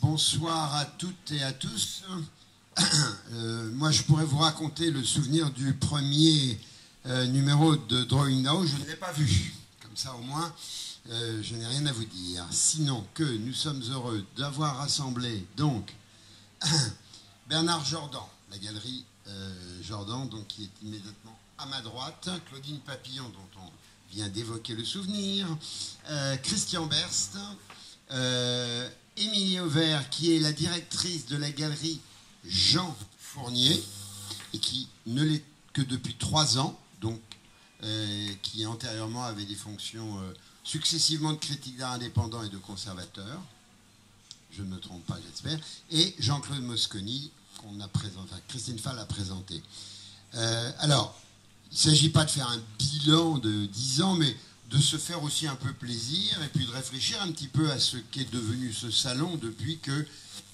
Bonsoir à toutes et à tous. Moi, je pourrais vous raconter le souvenir du premier numéro de Drawing Now. Je ne l'ai pas vu. Comme ça, au moins, je n'ai rien à vous dire. Sinon que nous sommes heureux d'avoir rassemblé donc Bernard Jordan, la galerie Jordan, donc, qui est immédiatement à ma droite, Claudine Papillon, dont on vient d'évoquer le souvenir, Christian Berst, Émilie Auvert, qui est la directrice de la galerie Jean Fournier, et qui ne l'est que depuis 3 ans, donc qui antérieurement avait des fonctions successivement de critique d'art indépendant et de conservateur, je ne me trompe pas, j'espère, et Jean-Claude Mosconi, qu'on a présenté, Christine Fall a présenté. Alors, il ne s'agit pas de faire un bilan de 10 ans, mais de se faire aussi un peu plaisir et puis de réfléchir un petit peu à ce qu'est devenu ce salon depuis que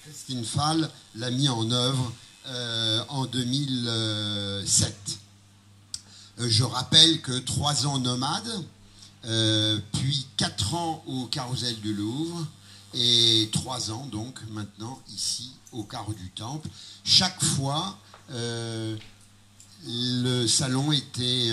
Christine Fall l'a mis en œuvre en 2007. Je rappelle que 3 ans nomades, puis 4 ans au Carrousel du Louvre et 3 ans donc maintenant ici au Carreau du Temple. Chaque fois, le salon était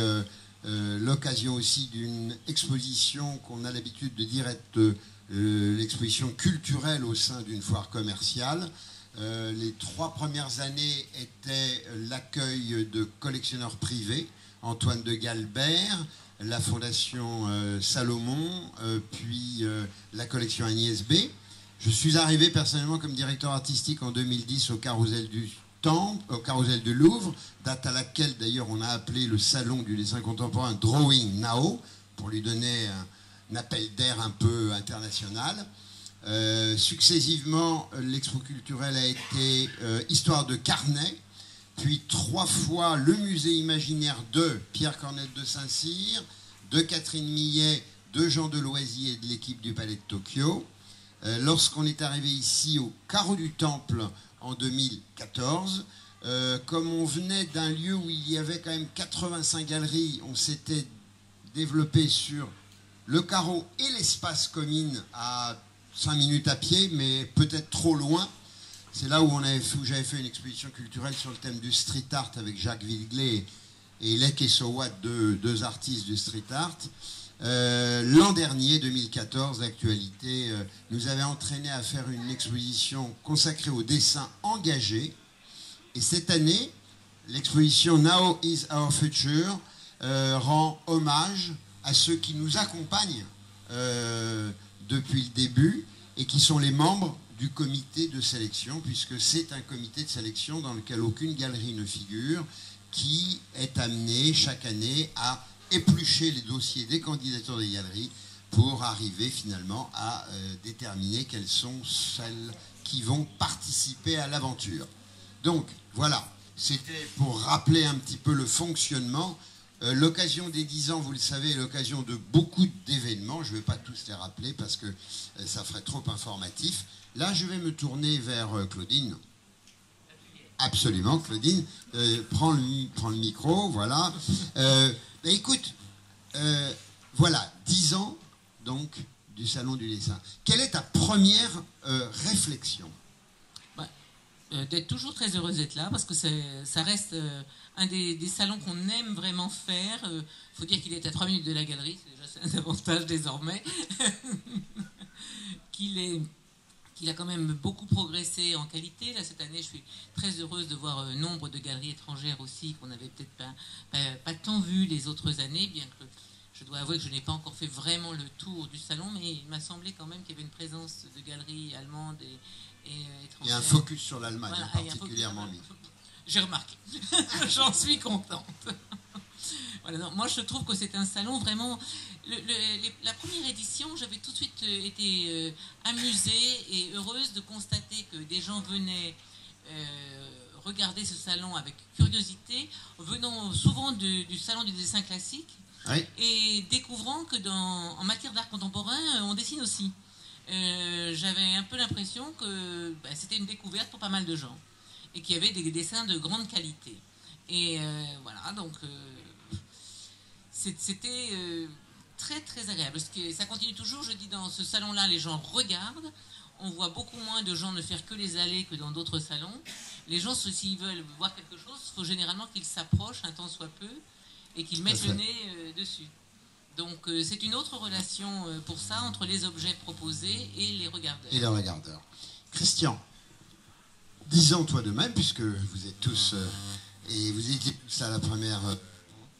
l'occasion aussi d'une exposition qu'on a l'habitude de dire être l'exposition culturelle au sein d'une foire commerciale. Les 3 premières années étaient l'accueil de collectionneurs privés, Antoine de Galbert, la Fondation Salomon, puis la collection Agnès B. Je suis arrivé personnellement comme directeur artistique en 2010 au Carrousel du Louvre, date à laquelle d'ailleurs on a appelé le salon du dessin contemporain Drawing Now, pour lui donner un appel d'air un peu international. Successivement, l'expo culturelle a été Histoire de Carnet, puis 3 fois le musée imaginaire de Pierre Cornette de Saint-Cyr, de Catherine Millet, de Jean Deloisy et de l'équipe du Palais de Tokyo. Lorsqu'on est arrivé ici au Carreau du Temple en 2014, comme on venait d'un lieu où il y avait quand même 85 galeries, on s'était développé sur le Carreau et l'espace Comines à 5 minutes à pied, mais peut-être trop loin. C'est là où j'avais fait une exposition culturelle sur le thème du street art avec Jacques Villeglé et Lek et Sowat, 2 artistes du street art. L'an dernier, 2014, l'actualité nous avait entraîné à faire une exposition consacrée au dessin engagé. Et cette année, l'exposition Now is Our Future rend hommage à ceux qui nous accompagnent depuis le début et qui sont les membres du comité de sélection, puisque c'est un comité de sélection dans lequel aucune galerie ne figure, qui est amené chaque année à éplucher les dossiers des candidatures des galeries pour arriver finalement à déterminer quelles sont celles qui vont participer à l'aventure. Donc voilà, c'était pour rappeler un petit peu le fonctionnement. L'occasion des 10 ans, vous le savez, est l'occasion de beaucoup d'événements. Je ne vais pas tous les rappeler parce que ça ferait trop informatif. Là, je vais me tourner vers Claudine. Absolument, Claudine. Prends le micro, voilà. Écoute, voilà, 10 ans, donc, du Salon du Dessin. Quelle est ta première réflexion ? D'être toujours très heureuse d'être là, parce que ça reste un des salons qu'on aime vraiment faire. Faut dire qu'il est à 3 minutes de la galerie, c'est déjà un avantage désormais. Qu'il a quand même beaucoup progressé en qualité. Là, cette année, je suis très heureuse de voir nombre de galeries étrangères aussi, qu'on n'avait peut-être pas tant vu les autres années, bien que je dois avouer que je n'ai pas encore fait vraiment le tour du salon, mais il m'a semblé quand même qu'il y avait une présence de galeries allemandes et étrangères. Il y a un focus sur l'Allemagne, voilà, particulièrement mis. J'ai remarqué. J'en suis contente. Voilà, non, moi, je trouve que c'est un salon vraiment... la première édition, j'avais tout de suite été amusée et heureuse de constater que des gens venaient regarder ce salon avec curiosité, venant souvent du salon du dessin classique, oui, et découvrant que en matière d'art contemporain, on dessine aussi. j'avais un peu l'impression que c'était une découverte pour pas mal de gens et qu'il y avait des dessins de grande qualité. Et voilà, donc c'était très très agréable. Parce que ça continue toujours, je dis, dans ce salon-là, les gens regardent. On voit beaucoup moins de gens ne faire que les allées que dans d'autres salons. Les gens, s'ils veulent voir quelque chose, il faut généralement qu'ils s'approchent un tant soit peu et qu'ils mettent le nez dessus. Donc c'est une autre relation pour ça entre les objets proposés et les regardeurs. Et les regardeurs. Christian, disons toi de même, puisque vous êtes tous, et vous étiez tous à la première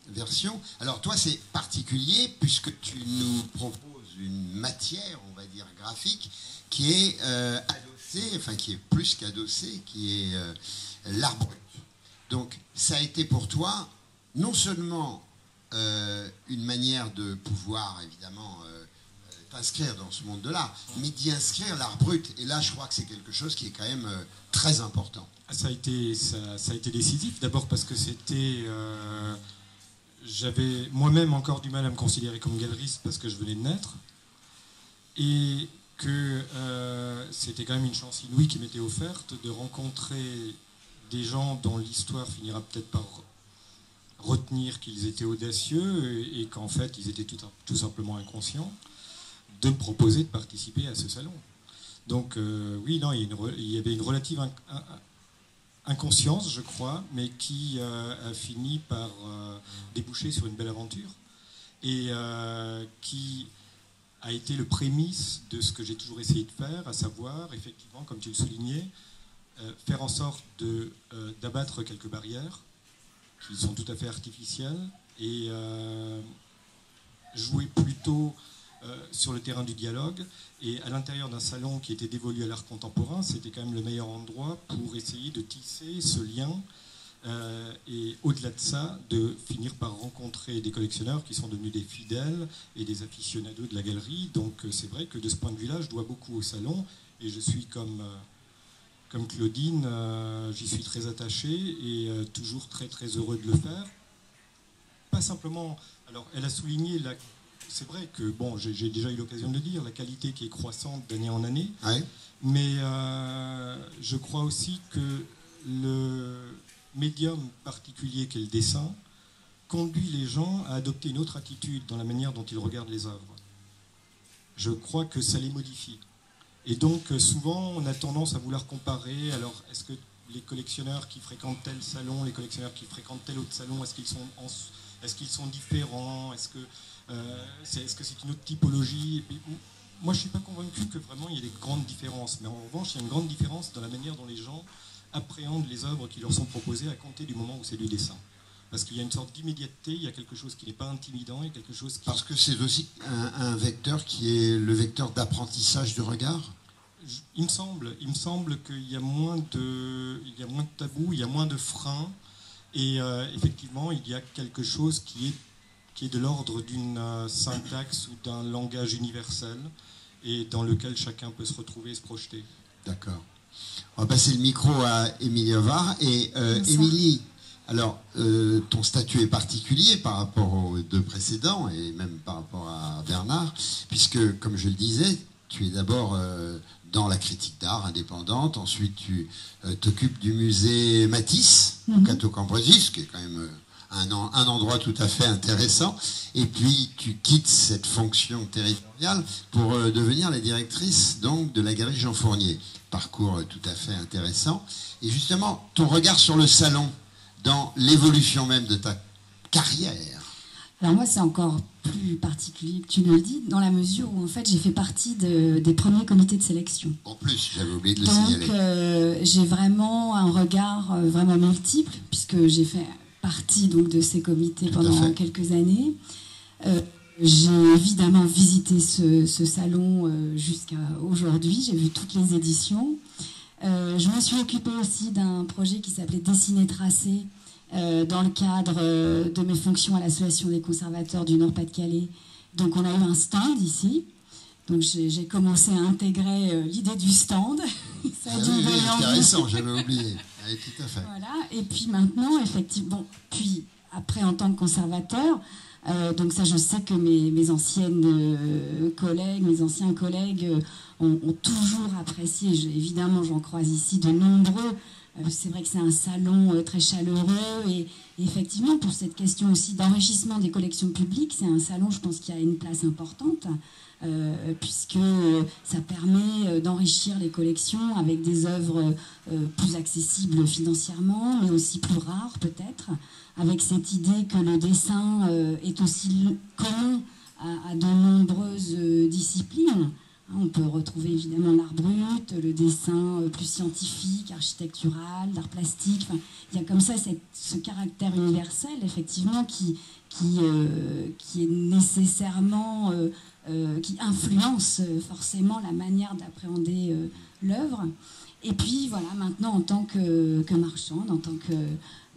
version. Alors toi c'est particulier, puisque tu nous proposes une matière, on va dire graphique, qui est adossée, enfin qui est plus qu'adossée, qui est l'art brut. Donc ça a été pour toi non seulement une manière de pouvoir évidemment t'inscrire dans ce monde de l'art, mais d'y inscrire l'art brut. Et là, je crois que c'est quelque chose qui est quand même très important. Ça a été décisif, d'abord parce que j'avais moi-même encore du mal à me considérer comme galeriste parce que je venais de naître, et que c'était quand même une chance inouïe qui m'était offerte de rencontrer des gens dont l'histoire finira peut-être par retenir qu'ils étaient audacieux et qu'en fait ils étaient tout simplement inconscients, de me proposer de participer à ce salon. Donc oui, non, il y avait une relative inconscience, je crois, mais qui a fini par déboucher sur une belle aventure et qui a été le prémisse de ce que j'ai toujours essayé de faire, à savoir, effectivement, comme tu le soulignais, faire en sorte d'abattre quelques barrières qui sont tout à fait artificielles et jouer plutôt sur le terrain du dialogue. Et à l'intérieur d'un salon qui était dévolu à l'art contemporain, c'était quand même le meilleur endroit pour essayer de tisser ce lien et au-delà de ça, de finir par rencontrer des collectionneurs qui sont devenus des fidèles et des aficionados de la galerie. Donc c'est vrai que de ce point de vue-là, je dois beaucoup au salon et je suis comme Claudine, j'y suis très attaché et toujours très très heureux de le faire. Pas simplement, alors elle a souligné, c'est vrai que, bon, j'ai déjà eu l'occasion de le dire, la qualité qui est croissante d'année en année, Ouais. Mais je crois aussi que le médium particulier qu'est le dessin conduit les gens à adopter une autre attitude dans la manière dont ils regardent les œuvres. Je crois que ça les modifie. Et donc, souvent, on a tendance à vouloir comparer. Alors, est-ce que les collectionneurs qui fréquentent tel salon, les collectionneurs qui fréquentent tel autre salon, est-ce qu'ils sont différents? Est-ce que c'est une autre typologie? Moi, je ne suis pas convaincu que vraiment il y ait des grandes différences. Mais en revanche, il y a une grande différence dans la manière dont les gens appréhendent les œuvres qui leur sont proposées à compter du moment où c'est du dessin. Parce qu'il y a une sorte d'immédiateté, il y a quelque chose qui n'est pas intimidant et quelque chose qui... Parce que c'est aussi un vecteur qui est le vecteur d'apprentissage du regard. Il me semble qu'il y a moins de tabous, il y a moins de freins. Et effectivement, il y a quelque chose qui est de l'ordre d'une syntaxe ou d'un langage universel et dans lequel chacun peut se retrouver et se projeter. D'accord. On va passer le micro à Émilie Ovard. Et Émilie, alors, ton statut est particulier par rapport aux deux précédents et même par rapport à Bernard, puisque, comme je le disais, tu es d'abord dans la critique d'art indépendante, ensuite tu t'occupes du musée Matisse, au Cateau-Cambrésis, ce qui est quand même un endroit tout à fait intéressant, et puis tu quittes cette fonction territoriale pour devenir la directrice donc de la galerie Jean Fournier. Parcours tout à fait intéressant. Et justement, ton regard sur le salon, dans l'évolution même de ta carrière. Alors moi, c'est encore plus particulier que tu ne le dis, dans la mesure où en fait j'ai fait partie des premiers comités de sélection. En plus, j'avais oublié de le signaler. Donc j'ai vraiment un regard vraiment multiple, puisque j'ai fait partie donc de ces comités pendant quelques années. J'ai évidemment visité ce salon jusqu'à aujourd'hui, j'ai vu toutes les éditions. Je me suis occupée aussi d'un projet qui s'appelait Dessiner Tracé, dans le cadre de mes fonctions à l'Association des conservateurs du Nord-Pas-de-Calais. Donc on a eu un stand ici. Donc j'ai commencé à intégrer l'idée du stand. Ça a oui, intéressant, j'avais oublié. Oui, tout à fait. Voilà. Et puis maintenant, effectivement, puis après en tant que conservateur, donc ça je sais que mes anciens collègues ont toujours apprécié. Évidemment, j'en croise ici de nombreux. C'est vrai que c'est un salon très chaleureux et effectivement, pour cette question aussi d'enrichissement des collections publiques, c'est un salon, je pense, qui a une place importante puisque ça permet d'enrichir les collections avec des œuvres plus accessibles financièrement, mais aussi plus rares peut-être, avec cette idée que le dessin est aussi commun à de nombreuses disciplines. On peut retrouver évidemment l'art brut, le dessin plus scientifique, architectural, l'art plastique. Enfin, il y a comme ça ce caractère universel, effectivement, qui est nécessairement, qui influence forcément la manière d'appréhender l'œuvre. Et puis voilà, maintenant en tant que marchande, en tant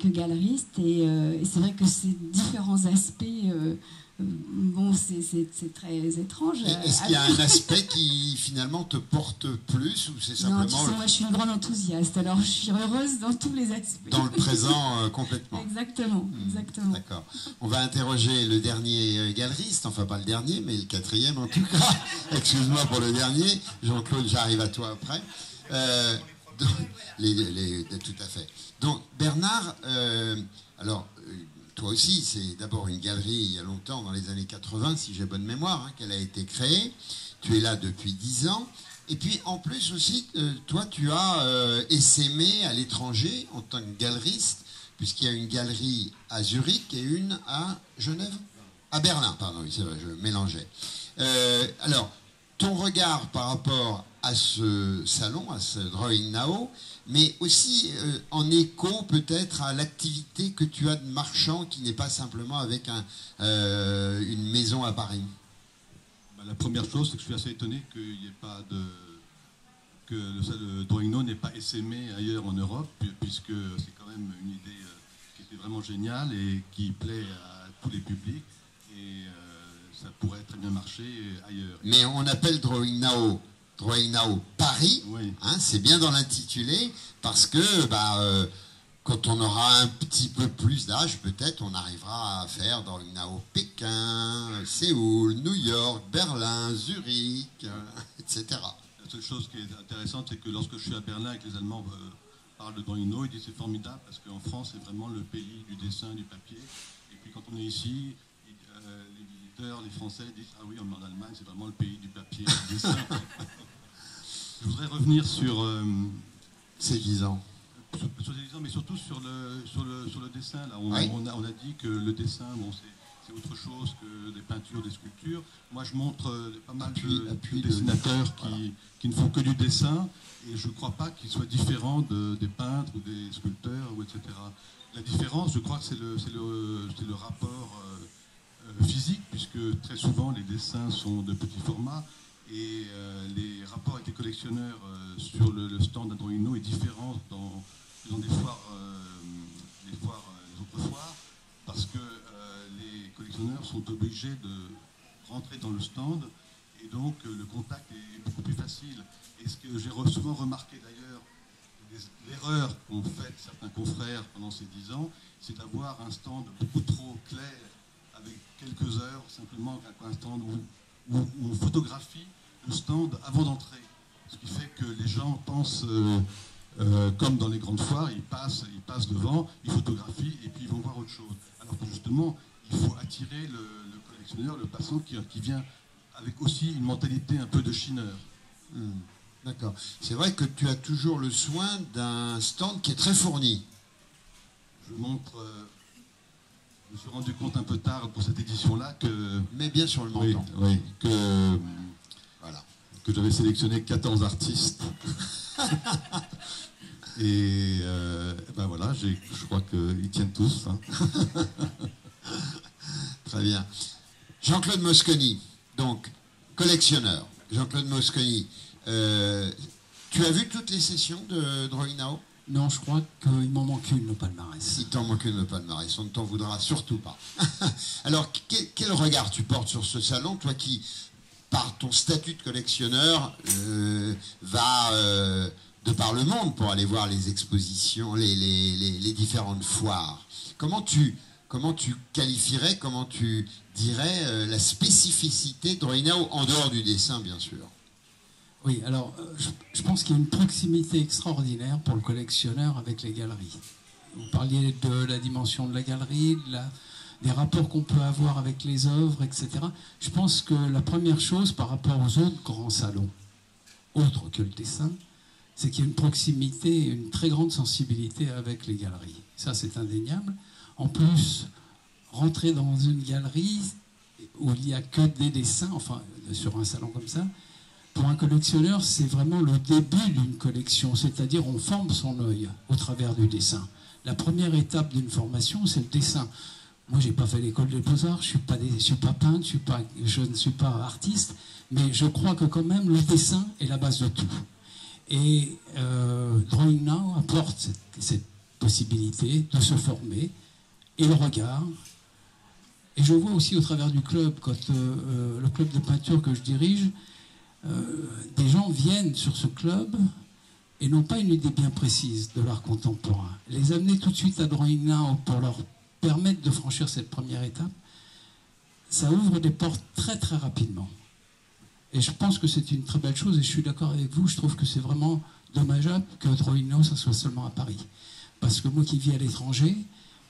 que galeriste, et c'est vrai que ces différents aspects... bon, c'est très étrange. Est-ce qu'il y a un aspect qui finalement te porte plus ou c'est simplement... Non, tu sais, moi je suis une grande enthousiaste, alors je suis heureuse dans tous les aspects. Dans le présent complètement. Exactement, exactement. D'accord. On va interroger le dernier galeriste, enfin pas le dernier, mais le quatrième en tout cas. Excuse-moi pour le dernier. Jean-Claude, j'arrive à toi après. Tout à fait. Donc Bernard, alors... Toi aussi, c'est d'abord une galerie il y a longtemps, dans les années 80, si j'ai bonne mémoire, qu'elle a été créée. Tu es là depuis 10 ans. Et puis, en plus aussi, toi, tu as essaimé à l'étranger en tant que galeriste, puisqu'il y a une galerie à Zurich et une à Genève. À Berlin, pardon, oui, c'est vrai, je mélangeais. Alors, ton regard par rapport à ce salon, à ce Drawing Now, mais aussi en écho peut-être à l'activité que tu as de marchand qui n'est pas simplement avec une maison à Paris. La première chose, c'est que je suis assez étonné qu'il n'y ait pas que le Drawing Now n'ait pas essaimé ailleurs en Europe, puisque c'est quand même une idée qui était vraiment géniale et qui plaît à tous les publics, et ça pourrait très bien marcher ailleurs. Mais on appelle Drawing Now Paris, oui. C'est bien dans l'intitulé, parce que quand on aura un petit peu plus d'âge, peut-être on arrivera à faire Drawing Now Pékin, Séoul, New York, Berlin, Zurich, etc. La seule chose qui est intéressante, c'est que lorsque je suis à Berlin et que les Allemands parlent de Drawing Now, ils disent c'est formidable, parce qu'en France, c'est vraiment le pays du dessin, du papier. Et puis quand on est ici, les visiteurs, les Français disent ah oui, en Allemagne, c'est vraiment le pays du papier, du dessin. Je voudrais revenir sur ces 10 ans. Sur les 10 ans, mais surtout sur le dessin. Là, on a dit que le dessin, bon, c'est autre chose que des peintures, des sculptures. Moi, je montre pas mal de dessinateurs qui ne font que du dessin, et je ne crois pas qu'ils soient différents des peintres ou des sculpteurs, ou etc. La différence, je crois que c'est le rapport physique, puisque très souvent les dessins sont de petits formats. Et les rapports avec les collectionneurs sur le stand d'Drawing Now est différent dans des foires, les autres foires, parce que les collectionneurs sont obligés de rentrer dans le stand, et donc le contact est beaucoup plus facile. Et ce que j'ai souvent remarqué d'ailleurs, l'erreur qu'ont fait certains confrères pendant ces 10 ans, c'est d'avoir un stand beaucoup trop clair, avec quelques heures, simplement un stand où on photographie le stand avant d'entrer. Ce qui fait que les gens pensent, comme dans les grandes foires, ils passent devant, ils photographient et puis ils vont voir autre chose. Alors que justement, il faut attirer le collectionneur, le passant qui vient avec aussi une mentalité un peu de chineur. D'accord. C'est vrai que tu as toujours le soin d'un stand qui est très fourni. Je montre... je me suis rendu compte un peu tard pour cette édition-là que... Mais bien sur le menton. Oui, que j'avais sélectionné 14 artistes. Et voilà, je crois qu'ils tiennent tous. Très bien. Jean-Claude Mosconi, donc collectionneur. Jean-Claude Mosconi, tu as vu toutes les sessions de Drawing Now ? Non, je crois qu'il m'en manque une, le palmarès. Il t'en manque une, le palmarès. On ne t'en voudra surtout pas. Alors, quel regard tu portes sur ce salon, toi qui, par ton statut de collectionneur, va de par le monde pour aller voir les expositions, les différentes foires. Comment tu qualifierais, comment tu dirais la spécificité de Drawing Now, en dehors du dessin, bien sûr? Oui, alors je pense qu'il y a une proximité extraordinaire pour le collectionneur avec les galeries. Vous parliez de la dimension de la galerie, des rapports qu'on peut avoir avec les œuvres, etc. Je pense que la première chose par rapport aux autres grands salons, autres que le dessin, c'est qu'il y a une proximité, une très grande sensibilité avec les galeries. Ça, c'est indéniable. En plus, rentrer dans une galerie où il n'y a que des dessins, enfin, sur un salon comme ça, pour un collectionneur, c'est vraiment le début d'une collection, c'est-à-dire on forme son œil au travers du dessin. La première étape d'une formation, c'est le dessin. Moi, je n'ai pas fait l'école des beaux-arts, je ne suis pas peintre, je ne suis pas artiste, mais je crois que quand même le dessin est la base de tout. Et Drawing Now apporte cette possibilité de se former, et le regard. Et je vois aussi au travers du club, quand le club de peinture que je dirige, des gens viennent sur ce club et n'ont pas une idée bien précise de l'art contemporain. Les amener tout de suite à Drawing Now pour leur permettre de franchir cette première étape, ça ouvre des portes très très rapidement. Et je pense que c'est une très belle chose, et je suis d'accord avec vous, je trouve que c'est vraiment dommageable que Drawing Now, ça soit seulement à Paris. Parce que moi qui vis à l'étranger,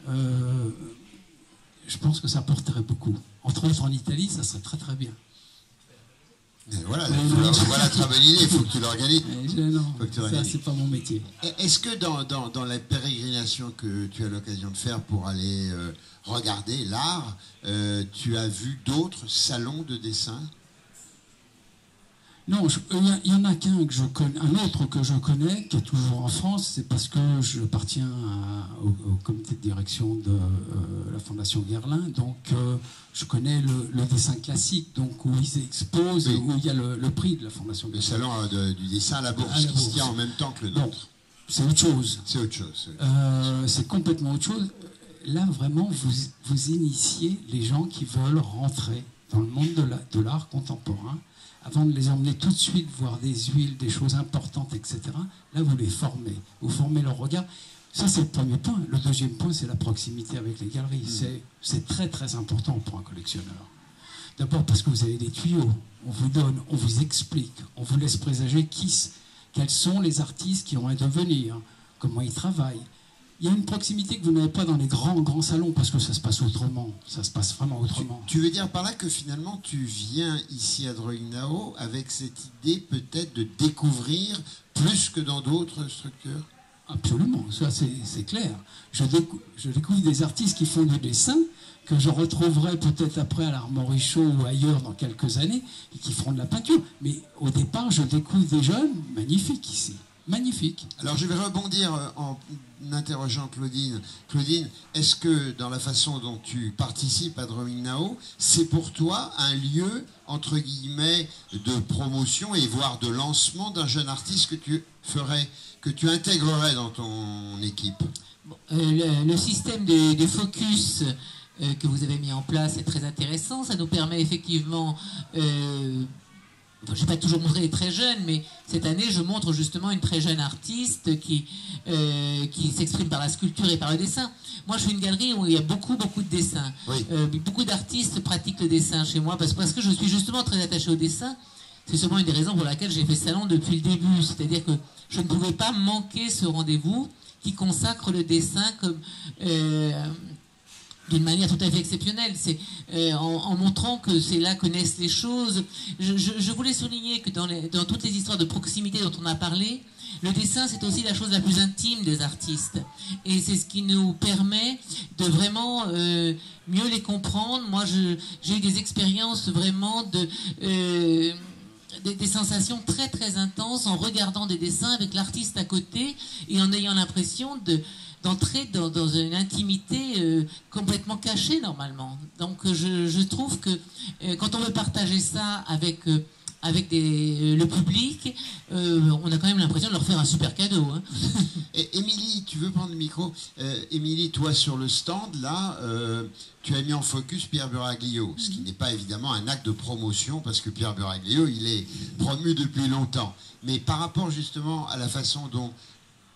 je pense que ça apporterait beaucoup. Entre autres en Italie, ça serait très très bien. Voilà, voilà très bonne idée, il faut que tu l'organises. Non, ça c'est pas mon métier. Est-ce que dans la pérégrination que tu as l'occasion de faire pour aller regarder l'art, tu as vu d'autres salons de dessin? Non, il y en a qu'un que je connais, un autre que je connais, qui est toujours en France, c'est parce que j'appartiens au comité de direction de la Fondation Guerlain, donc je connais le dessin classique, donc où ils exposent, oui, où il y a le prix de la Fondation Guerlain. Le salon du dessin à la Bourse, qui se tient en même temps que le nôtre. C'est autre chose. C'est autre chose. C'est complètement autre chose. Là, vraiment, vous initiez les gens qui veulent rentrer dans le monde de l'art contemporain, avant de les emmener tout de suite voir des huiles, des choses importantes, etc. Là, vous les formez. Vous formez leur regard. Ça, c'est le premier point. Le deuxième point, c'est la proximité avec les galeries. C'est très, très important pour un collectionneur. D'abord parce que vous avez des tuyaux. On vous donne, on vous explique, on vous laisse présager quels sont les artistes qui ont à devenir, comment ils travaillent. Il y a une proximité que vous n'avez pas dans les grands salons, parce que ça se passe autrement. Ça se passe vraiment autrement. Tu veux dire par là que finalement, tu viens ici à Drawing Now avec cette idée peut-être de découvrir plus que dans d'autres structures? Absolument, ça c'est clair. Je découvre des artistes qui font du dessin, que je retrouverai peut-être après à l'Armory Show ou ailleurs dans quelques années, et qui feront de la peinture. Mais au départ, je découvre des jeunes magnifiques ici. Magnifique. Alors je vais rebondir en interrogeant Claudine. Claudine, est-ce que dans la façon dont tu participes à Drawing Now, c'est pour toi un lieu, entre guillemets, de promotion et voire de lancement d'un jeune artiste que tu ferais, que tu intégrerais dans ton équipe? Le système de focus que vous avez mis en place est très intéressant. Ça nous permet effectivement... je n'ai pas toujours montré les très jeunes, mais cette année, je montre justement une très jeune artiste qui s'exprime par la sculpture et par le dessin. Moi, je suis une galerie où il y a beaucoup de dessins. Oui. Beaucoup d'artistes pratiquent le dessin chez moi parce que je suis justement très attaché au dessin. C'est sûrement une des raisons pour laquelle j'ai fait ce salon depuis le début. C'est-à-dire que je ne pouvais pas manquer ce rendez-vous qui consacre le dessin comme... d'une manière tout à fait exceptionnelle, c'est en montrant que c'est là que naissent les choses. Je voulais souligner que dans toutes les histoires de proximité dont on a parlé, le dessin c'est aussi la chose la plus intime des artistes. Et c'est ce qui nous permet de vraiment mieux les comprendre. Moi j'ai eu des expériences vraiment des sensations très très intenses en regardant des dessins avec l'artiste à côté et en ayant l'impression d'entrer dans une intimité complètement cachée normalement. Donc je trouve que quand on veut partager ça avec le public, on a quand même l'impression de leur faire un super cadeau. Hein. Émilie, tu veux prendre le micro? Émilie, toi sur le stand, là, tu as mis en focus Pierre Buraglio, ce qui n'est pas évidemment un acte de promotion, parce que Pierre Buraglio, il est promu depuis longtemps. Mais par rapport justement à la façon dont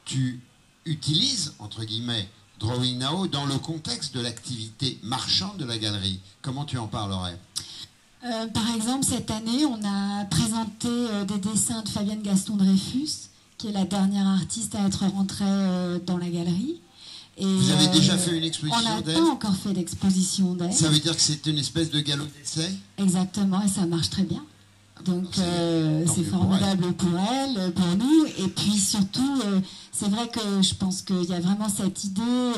tu utilise, entre guillemets, Drawing Now dans le contexte de l'activité marchande de la galerie. Comment tu en parlerais? Par exemple, cette année, on a présenté des dessins de Fabienne Gaston-Dreyfus, qui est la dernière artiste à être rentrée dans la galerie. Et vous avez déjà fait une exposition d'elle? On n'a pas encore fait d'exposition d'elle. Ça veut dire que c'est une espèce de galop d'essai? Exactement, et ça marche très bien. Donc c'est formidable pour elle, pour nous. Et puis surtout, c'est vrai que je pense qu'il y a vraiment cette idée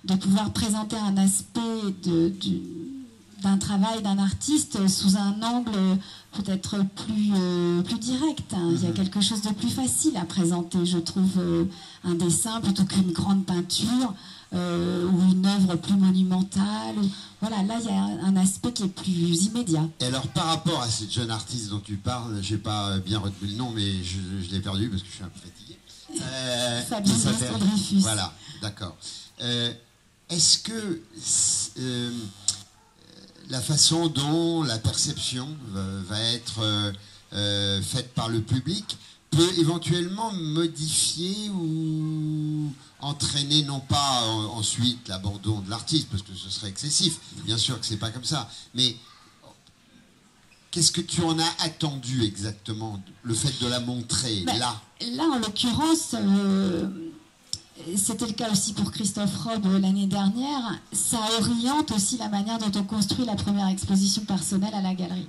de pouvoir présenter un aspect d'un travail d'un artiste sous un angle peut-être plus direct. Hein. Il y a quelque chose de plus facile à présenter, je trouve, un dessin plutôt qu'une grande peinture ou une œuvre plus monumentale. Voilà, là, il y a un aspect qui est plus immédiat. Et alors, par rapport à cette jeune artiste dont tu parles, je n'ai pas bien retenu le nom, mais je l'ai perdu parce que je suis un peu fatigué. Fabienne Gaston-Dreyfus. Voilà, d'accord. Est-ce que la façon dont la perception va être faite par le public peut éventuellement modifier ou entraîner, non pas ensuite l'abandon de l'artiste, parce que ce serait excessif, bien sûr que c'est pas comme ça, mais qu'est-ce que tu en as attendu exactement, le fait de la montrer, là? Là, en l'occurrence, c'était le cas aussi pour Christophe Robe l'année dernière, ça oriente aussi la manière dont on construit la première exposition personnelle à la galerie.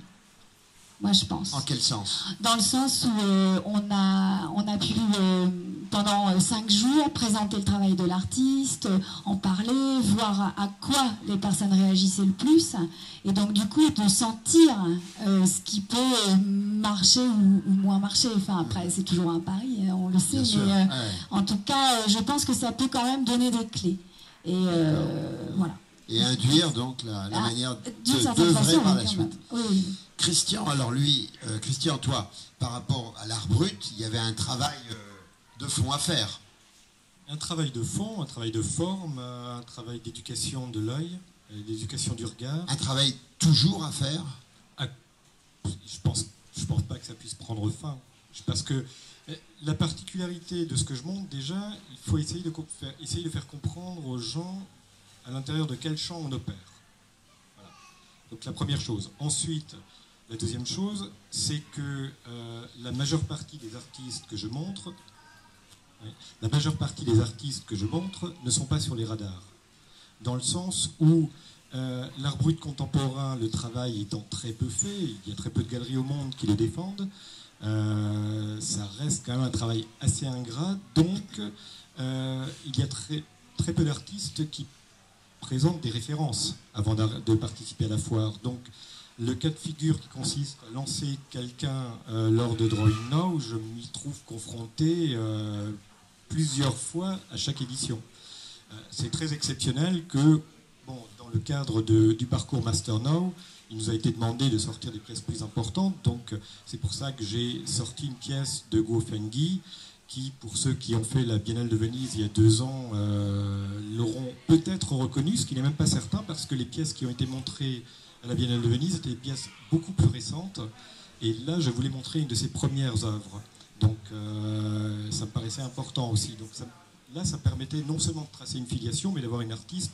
Moi, je pense. En quel sens? Dans le sens où on a pu, pendant 5 jours, présenter le travail de l'artiste, en parler, voir à quoi les personnes réagissaient le plus. Et donc, du coup, de sentir ce qui peut marcher ou moins marcher. Enfin, après, c'est toujours un pari, on le sait. Mais en tout cas, je pense que ça peut quand même donner des clés. Et voilà. Et induire donc la manière d'œuvrer par la suite. Oui. Christian, alors lui, Christian, toi, par rapport à l'art brut, il y avait un travail de fond à faire. Un travail de fond, un travail de forme, un travail d'éducation de l'œil, d'éducation du regard. Un travail toujours à faire? Je pense pas que ça puisse prendre fin. Parce que la particularité de ce que je montre, déjà, il faut essayer de faire comprendre aux gens à l'intérieur de quel champ on opère. Voilà. Donc la première chose. Ensuite, la deuxième chose, c'est que la majeure partie des artistes que je montre, ne sont pas sur les radars. Dans le sens où l'art brut contemporain, le travail étant très peu fait, il y a très peu de galeries au monde qui le défendent, ça reste quand même un travail assez ingrat. Donc, il y a très peu d'artistes qui présentent des références avant de participer à la foire. Donc, le cas de figure qui consiste à lancer quelqu'un lors de Drawing Now, je m'y trouve confronté plusieurs fois à chaque édition. C'est très exceptionnel que, dans le cadre du parcours Master Now, il nous a été demandé de sortir des pièces plus importantes. Donc, c'est pour ça que j'ai sorti une pièce de Guo Fengyi, qui, pour ceux qui ont fait la Biennale de Venise il y a 2 ans, l'auront peut-être reconnu, ce qui n'est même pas certain, parce que les pièces qui ont été montrées à la Biennale de Venise étaient des pièces beaucoup plus récentes. Et là, je voulais montrer une de ses premières œuvres. Donc, ça me paraissait important aussi. Donc, ça permettait non seulement de tracer une filiation, mais d'avoir une artiste,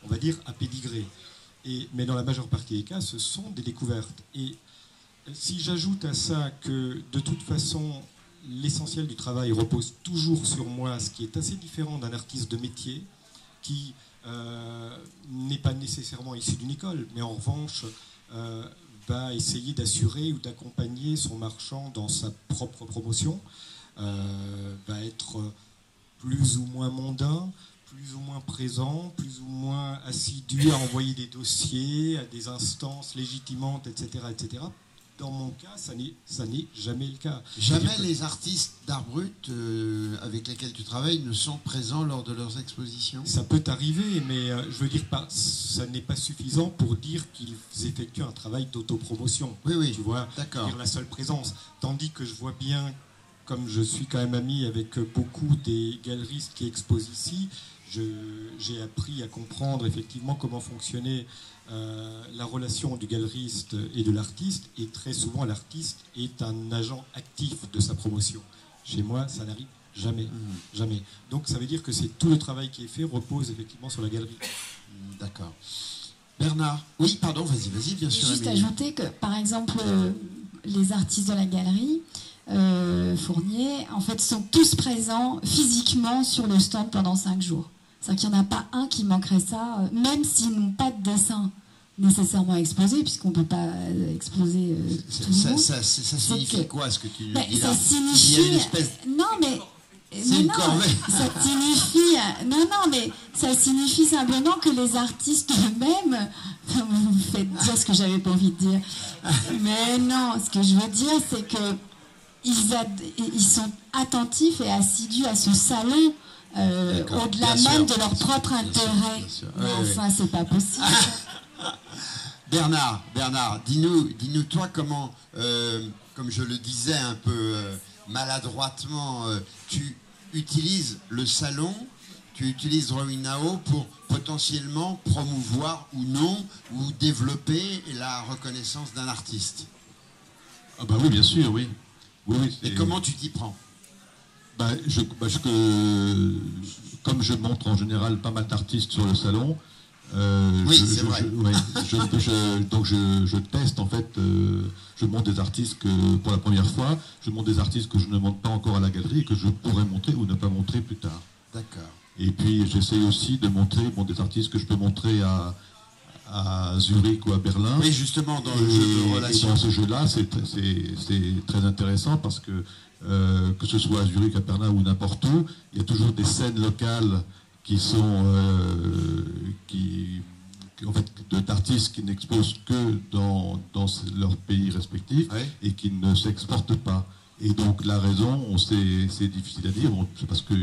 on va dire, à pédigré. Mais dans la majeure partie des cas, ce sont des découvertes. Et si j'ajoute à ça que, de toute façon, l'essentiel du travail repose toujours sur moi, ce qui est assez différent d'un artiste de métier qui n'est pas nécessairement issu d'une école, mais en revanche va essayer d'assurer ou d'accompagner son marchand dans sa propre promotion, va être plus ou moins mondain, plus ou moins présent, plus ou moins assidu à envoyer des dossiers à des instances légitimantes, etc., etc. Dans mon cas, ça n'est jamais le cas. Jamais les artistes d'art brut avec lesquels tu travailles ne sont présents lors de leurs expositions? Ça peut arriver, mais je veux dire, ça n'est pas suffisant pour dire qu'ils effectuent un travail d'autopromotion. Oui, tu vois, d'accord. Dire la seule présence. Tandis que je vois bien, comme je suis quand même ami avec beaucoup des galeristes qui exposent ici, j'ai appris à comprendre effectivement comment fonctionnait la relation du galeriste et de l'artiste, et très souvent l'artiste est un agent actif de sa promotion. Chez moi, ça n'arrive jamais, jamais. Donc ça veut dire que tout le travail qui est fait repose effectivement sur la galerie. D'accord. Bernard. Oui, pardon, vas-y, bien sûr. Juste ajouter que, par exemple, les artistes de la galerie Fournier, en fait, sont tous présents physiquement sur le stand pendant 5 jours. C'est-à-dire qu'il n'y en a pas un qui manquerait ça, même s'ils n'ont pas de dessin nécessairement exposé, puisqu'on ne peut pas exposer tout le monde. Ça signifie quoi, ce que tu dis là? Ça signifie... Il y a une espèce... Non, mais... C'est une corvée. Ça signifie... Non, mais ça signifie simplement que les artistes eux-mêmes... Vous me faites dire ce que j'avais pas envie de dire. Mais non, ce que je veux dire, c'est que ils sont attentifs et assidus à ce salon, au-delà même de leur propre intérêt. Mais enfin, c'est pas possible. Bernard, dis-nous toi comment, comme je le disais un peu maladroitement, tu utilises le salon, tu utilises Drawing Now pour potentiellement promouvoir ou non, ou développer la reconnaissance d'un artiste. Ah bah oui, bien sûr, oui. Et comment tu t'y prends? Comme je montre en général pas mal d'artistes sur le salon, c'est vrai. Donc je teste en fait, je montre des artistes que pour la première fois, je montre des artistes que je ne montre pas encore à la galerie et que je pourrais montrer ou ne pas montrer plus tard. D'accord. Et puis j'essaie aussi de montrer des artistes que je peux montrer à Zurich ou à Berlin. Oui, justement, dans le jeu de relations. Et dans ce jeu-là, c'est très intéressant parce que ce soit à Zurich, à Berlin ou n'importe où, il y a toujours des scènes locales qui sont en fait, d'artistes qui n'exposent que dans leur pays respectif, oui, et qui ne s'exportent pas. Et donc la raison, c'est difficile à dire, c'est parce que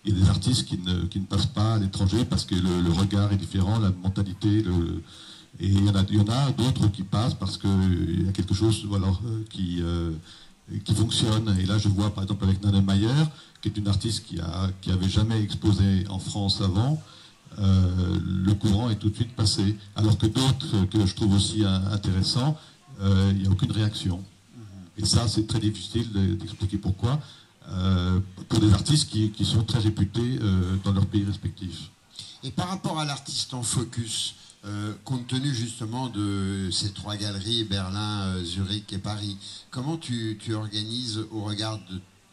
il y a des artistes qui ne passent pas à l'étranger parce que le regard est différent, la mentalité, et il y en a d'autres qui passent parce qu'il y a quelque chose qui fonctionne. Et là, je vois par exemple avec Nana Mayer, qui est une artiste qui avait jamais exposé en France avant, le courant est tout de suite passé. Alors que d'autres, que je trouve aussi intéressants, il n'y a aucune réaction. Et ça, c'est très difficile d'expliquer pourquoi. Pour des artistes qui sont très réputés dans leur pays respectif. Et par rapport à l'artiste en focus, compte tenu justement de ces 3 galeries, Berlin, Zurich et Paris, comment tu organises au regard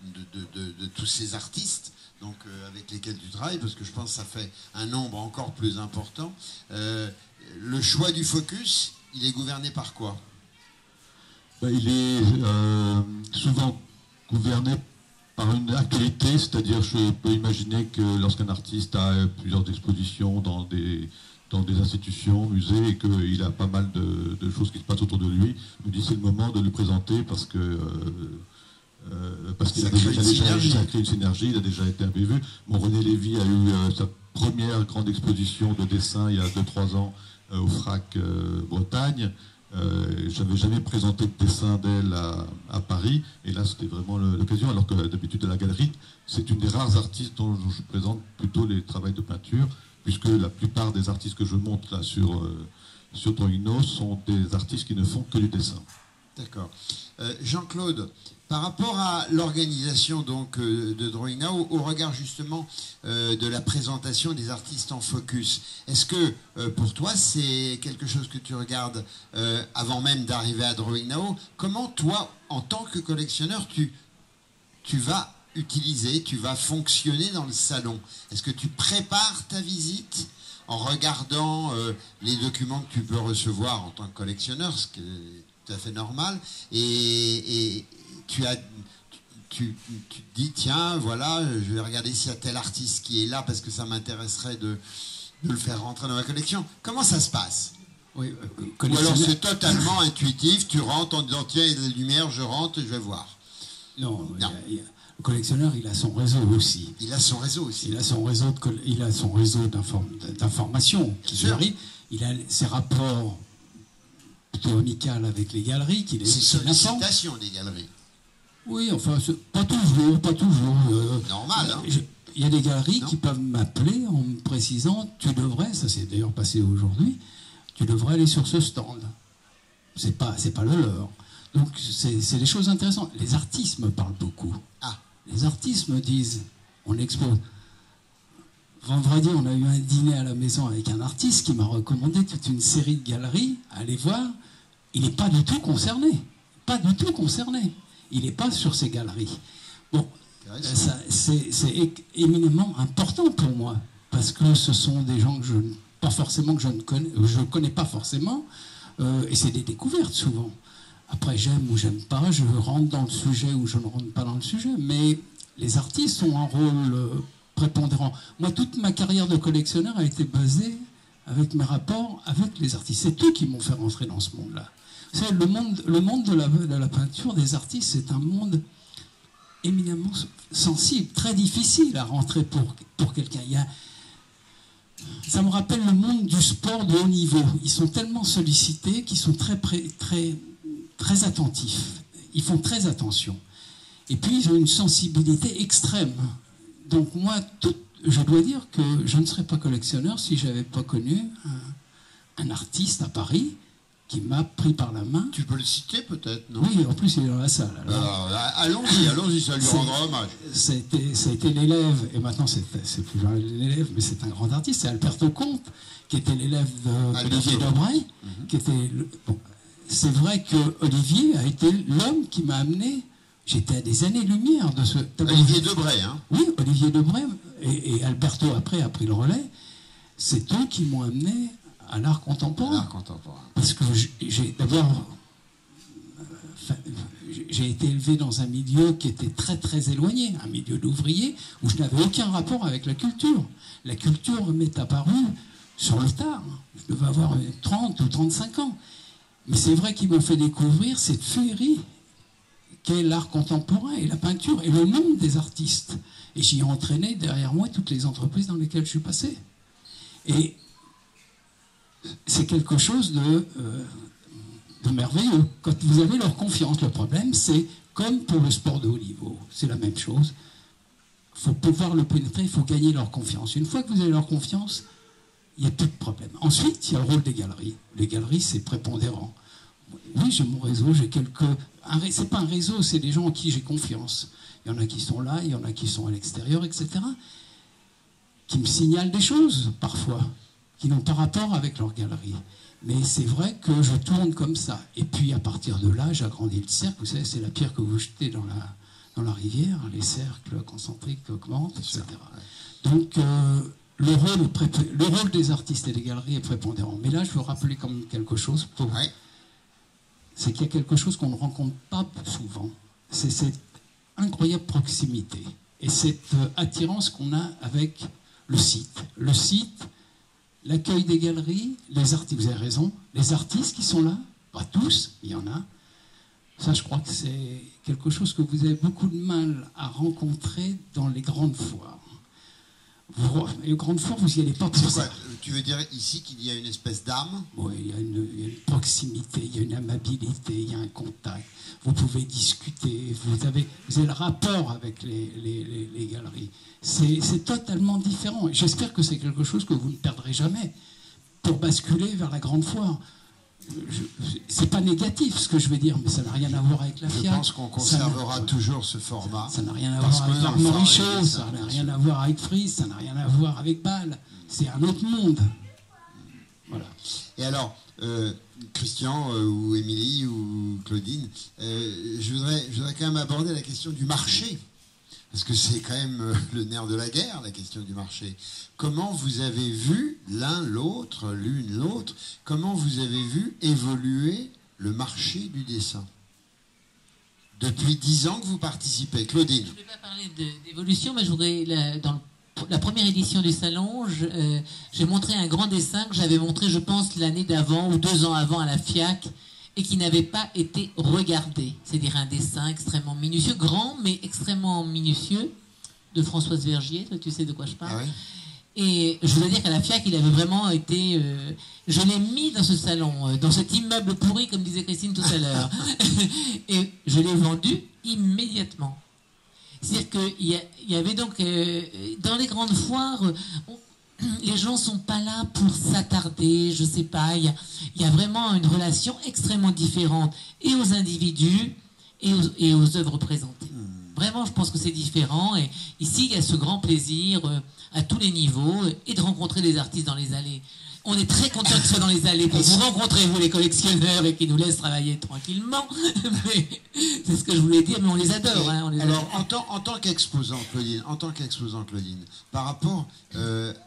de tous ces artistes donc, avec lesquels tu travailles, parce que je pense que ça fait un nombre encore plus important, le choix du focus, il est gouverné par quoi? Il est souvent gouverné par une actualité, c'est-à-dire je peux imaginer que lorsqu'un artiste a plusieurs expositions dans des institutions, musées, et qu'il a pas mal de choses qui se passent autour de lui, je me dis c'est le moment de le présenter parce qu'il a déjà créé une synergie, il a déjà été un peu vu. René Lévy a eu sa première grande exposition de dessin il y a 2-3 ans au FRAC Bretagne. J'avais jamais présenté de dessin d'elle à Paris, et là c'était vraiment l'occasion, alors que d'habitude à la galerie, c'est une des rares artistes dont je présente plutôt les travaux de peinture, puisque la plupart des artistes que je montre là sur Drawing Now sont des artistes qui ne font que du dessin. D'accord. Jean-Claude, par rapport à l'organisation donc de Drawing Now, au regard justement de la présentation des artistes en focus, est-ce que pour toi c'est quelque chose que tu regardes avant même d'arriver à Drawing Now? Comment toi, en tant que collectionneur, tu vas utiliser, tu vas fonctionner dans le salon? Est-ce que tu prépares ta visite en regardant les documents que tu peux recevoir en tant que collectionneur, ce qui est tout à fait normal, et tu te dis, tiens, voilà, je vais regarder s'il y a tel artiste qui est là parce que ça m'intéresserait de le faire rentrer dans ma collection. Comment ça se passe? Oui, ou alors c'est totalement intuitif, tu rentres en disant, tiens, il y a des lumières, je rentre et je vais voir. Non. Le collectionneur, il a son réseau aussi. Il a son réseau aussi. Il a son réseau d'information. Il a ses rapports plutôt amicaux avec les galeries. C'est sollicitation des galeries. Oui, enfin, pas toujours. Normal, hein. Il y a des galeries qui peuvent m'appeler en me précisant, tu devrais, ça s'est d'ailleurs passé aujourd'hui, tu devrais aller sur ce stand. C'est pas le leur. Donc c'est des choses intéressantes. Les artistes me parlent beaucoup. Les artistes me disent, on expose. vendredi, on a eu un dîner à la maison avec un artiste qui m'a recommandé toute une série de galeries à aller voir. Il n'est pas du tout concerné. Pas du tout concerné. Il n'est pas sur ces galeries. Bon, c'est éminemment important pour moi, parce que ce sont des gens que je ne connais pas forcément, et c'est des découvertes souvent. Après, j'aime ou j'aime pas, je rentre dans le sujet ou je ne rentre pas dans le sujet, mais les artistes ont un rôle prépondérant. Moi, toute ma carrière de collectionneur a été basée avec mes rapports avec les artistes. C'est eux qui m'ont fait rentrer dans ce monde-là. Vous savez, le monde de la peinture, des artistes, c'est un monde éminemment sensible, très difficile à rentrer pour quelqu'un. Ça me rappelle le monde du sport de haut niveau. Ils sont tellement sollicités qu'ils sont très attentifs. Ils font très attention. Et puis, ils ont une sensibilité extrême. Donc moi, je dois dire que je ne serais pas collectionneur si je n'avais pas connu un artiste à Paris qui m'a pris par la main. Tu peux le citer peut-être, non? Oui, en plus il est dans la salle. Alors, allons-y, ça lui rendra hommage. Ça a été l'élève, et maintenant c'est plus l'élève, mais c'est un grand artiste, c'est Alberto Comte, qui était l'élève d'Olivier Debray. C'est vrai que Olivier a été l'homme qui m'a amené. J'étais à des années-lumière de ce... Olivier Debray, hein? Oui, Olivier Debray, et Alberto après a pris le relais. C'est eux qui m'ont amené à l'art contemporain. Parce que j'ai été élevé dans un milieu qui était très très éloigné, un milieu d'ouvriers, où je n'avais aucun rapport avec la culture. La culture m'est apparue sur le tard. Je devais avoir 30 ou 35 ans. Mais c'est vrai qu'ils m'ont fait découvrir cette féerie qu'est l'art contemporain et la peinture et le monde des artistes. Et j'y ai entraîné derrière moi toutes les entreprises dans lesquelles je suis passé. Et c'est quelque chose de merveilleux. Quand vous avez leur confiance, le problème, c'est comme pour le sport de haut niveau. C'est la même chose. Il faut pouvoir le pénétrer, il faut gagner leur confiance. Une fois que vous avez leur confiance, il n'y a plus de problème. Ensuite, il y a le rôle des galeries. Les galeries, c'est prépondérant. Oui, j'ai mon réseau, j'ai quelques... C'est pas un réseau, c'est des gens en qui j'ai confiance. Il y en a qui sont là, il y en a qui sont à l'extérieur, etc. Qui me signalent des choses, parfois, qui n'ont pas rapport avec leur galerie. Mais c'est vrai que je tourne comme ça. Et puis, à partir de là, j'agrandis le cercle. Vous savez, c'est la pierre que vous jetez dans la rivière. Les cercles concentriques augmentent, etc. Donc, le rôle des artistes et des galeries est prépondérant. Mais là, je veux rappeler comme quelque chose pour... C'est qu'il y a quelque chose qu'on ne rencontre pas souvent. C'est cette incroyable proximité et cette attirance qu'on a avec le site. Le site, l'accueil des galeries, les artistes, vous avez raison, les artistes qui sont là, pas tous, il y en a. Ça, je crois que c'est quelque chose que vous avez beaucoup de mal à rencontrer dans les grandes foires. Les grandes foires, vous n'y allez pas pour ça. Tu veux dire ici qu'il y a une espèce d'âme? Oui, il y a une proximité, il y a une amabilité, il y a un contact. Vous pouvez discuter, vous avez le rapport avec les galeries. C'est totalement différent. J'espère que c'est quelque chose que vous ne perdrez jamais pour basculer vers la grande foire. C'est pas négatif ce que je vais dire, mais ça n'a rien à voir avec la FIAC. Je pense qu'on conservera toujours ce format. Ça n'a rien à voir avec Armand Richaud, ça n'a rien à voir avec Fries, ça n'a rien à voir avec Bâle. C'est un autre monde. Voilà. Et alors, Christian ou Émilie ou Claudine, je voudrais quand même aborder la question du marché. Parce que c'est quand même le nerf de la guerre, la question du marché. Comment vous avez vu l'une, l'autre, comment vous avez vu évoluer le marché du dessin? Depuis 10 ans que vous participez. Claudine. Je ne vais pas parler d'évolution, mais je voudrais, dans la première édition du salon, j'ai montré un grand dessin que j'avais montré, je pense, l'année d'avant ou 2 ans avant à la FIAC, et qui n'avait pas été regardé. C'est-à-dire un dessin extrêmement minutieux, grand, mais extrêmement minutieux, de Françoise Vergier, toi tu sais de quoi je parle. Ah oui. Et je dois dire qu'à la FIAC, il avait vraiment été... je l'ai mis dans ce salon, dans cet immeuble pourri, comme disait Christine tout à l'heure. Et je l'ai vendu immédiatement. C'est-à-dire qu'il y avait donc... dans les grandes foires... les gens ne sont pas là pour s'attarder, je ne sais pas, il y a vraiment une relation extrêmement différente et aux individus et aux œuvres présentées. Vraiment, je pense que c'est différent. Et ici, il y a ce grand plaisir à tous les niveaux et de rencontrer des artistes dans les allées. On est très content qu'ils soient dans les allées pour vous rencontrer, vous les collectionneurs, et qu'ils nous laissent travailler tranquillement. Mais c'est ce que je voulais dire, mais on les adore. Hein, alors, en tant qu'exposant, Claudine, par rapport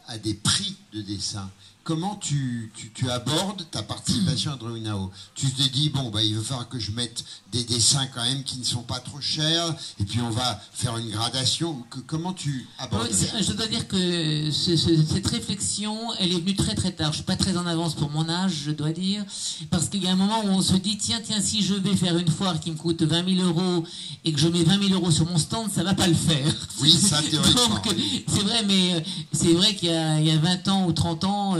à des prix de dessin, comment tu abordes ta participation à Drawing Now? Tu te dis, bon, il va falloir que je mette des dessins quand même qui ne sont pas trop chers, et puis on va faire une gradation. Comment tu abordes ça? Je dois dire que cette réflexion, elle est venue très très tard. Je suis pas très en avance pour mon âge, je dois dire, parce qu'il y a un moment où on se dit, tiens, si je vais faire une foire qui me coûte 20 000 € et que je mets 20 000 € sur mon stand, ça va pas le faire. Oui, ça théoriquement. Donc, c'est vrai, mais c'est vrai qu'il y a 20 ans ou 30 ans,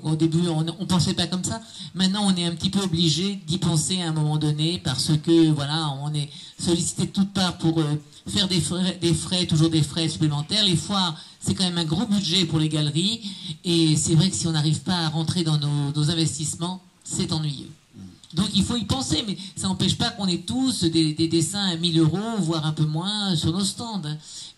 au début, on pensait pas comme ça. Maintenant, on est un petit peu obligé d'y penser à un moment donné parce que, voilà, on est sollicité de toutes parts pour faire toujours des frais supplémentaires. Les foires, c'est quand même un gros budget pour les galeries. Et c'est vrai que si on n'arrive pas à rentrer dans nos investissements, c'est ennuyeux. Donc il faut y penser, mais ça n'empêche pas qu'on ait tous des dessins à 1 000 €, voire un peu moins, sur nos stands.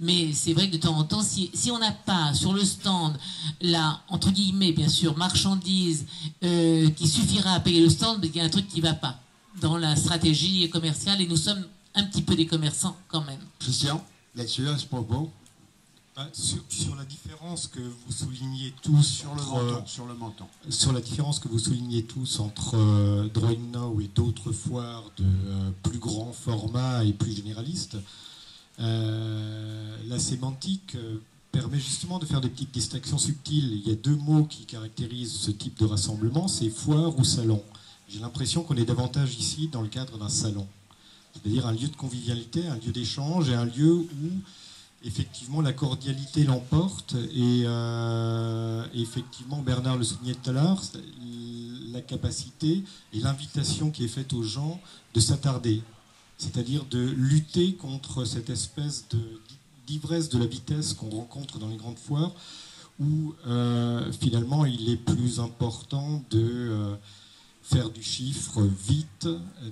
Mais c'est vrai que de temps en temps, si on n'a pas sur le stand la, entre guillemets, bien sûr, marchandise qui suffira à payer le stand, il y a un truc qui ne va pas dans la stratégie commerciale, et nous sommes un petit peu des commerçants quand même. Christian, là-dessus, à ce propos, sur la différence que vous soulignez tous sur le menton. Sur la différence que vous soulignez tous entre Drawing Now et d'autres foires de plus grand format et plus généralistes, la sémantique permet justement de faire des petites distinctions subtiles. Il y a 2 mots qui caractérisent ce type de rassemblement, c'est foire ou salon. J'ai l'impression qu'on est davantage ici dans le cadre d'un salon, c'est-à-dire un lieu de convivialité, un lieu d'échange et un lieu où effectivement la cordialité l'emporte et effectivement Bernard le soulignait tout à l'heure, la capacité et l'invitation qui est faite aux gens de s'attarder, c'est-à-dire de lutter contre cette espèce d'ivresse de la vitesse qu'on rencontre dans les grandes foires où finalement il est plus important de faire du chiffre vite,